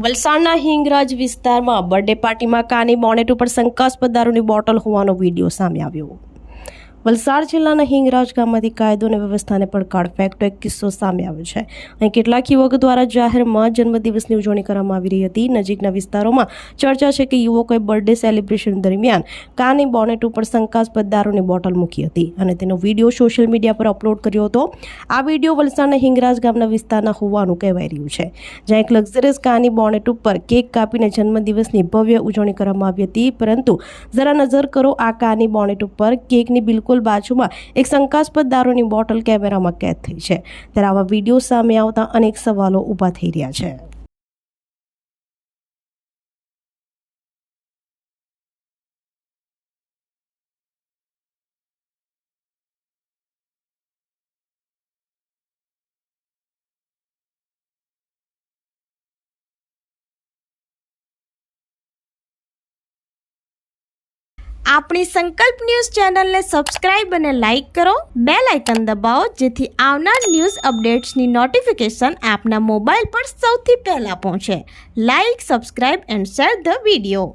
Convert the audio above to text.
વલસાડના હિંગરાજ વિસ્તારમાં બર્થડે પાર્ટીમાં કારની બોનેટ ઉપર શંકાસ્પદ દારૂની બોટલ હોવાનો વિડીયો સામે આવ્યો। વલસાડ જિલ્લાના હિંગરાજ ગામમાંથી કાયદો અને વ્યવસ્થાને પડકાર ફેંકતો એક કિસ્સો સામે આવ્યો છે। અહીં કેટલાક યુવકો દ્વારા જાહેરમાં જન્મદિવસની ઉજવણી કરવામાં આવી રહી હતી। નજીકના વિસ્તારોમાં ચર્ચા છે કે યુવકોએ બર્થડે સેલિબ્રેશન દરમિયાન કારની બોનેટ ઉપર શંકાસ્પદ દારૂની બોટલ મૂકી હતી અને તેનો વિડીયો સોશિયલ મીડિયા પર અપલોડ કર્યો હતો। આ વિડીયો વલસાડના હિંગરાજ ગામના વિસ્તારના હોવાનું કહેવાઈ રહ્યું છે, જ્યાં એક લક્ઝરિયસ કારની બોનેટ ઉપર કેક કાપીને જન્મદિવસની ભવ્ય ઉજવણી કરવામાં આવી હતી। પરંતુ જરા નજર કરો, આ કારની બોનેટ ઉપર કેકની બિલકુલ બાજુમાં એક શંકાસ્પદ દારૂની બોટલ કેમેરામાં કેદ થઈ છે। ત્યારે આવા વિડીયો સામે આવતા અનેક સવાલો ઊભા થઈ રહ્યા છે। આપણી સંકલ્પ ન્યૂઝ ચેનલને સબસ્ક્રાઇબ અને લાઇક કરો, બેલ આઇકન દબાવો જેથી આવનાર ન્યૂઝ અપડેટ્સની નોટિફિકેશન આપના મોબાઈલ પર સૌથી પહેલા પહોંચે। Like, subscribe and share the video.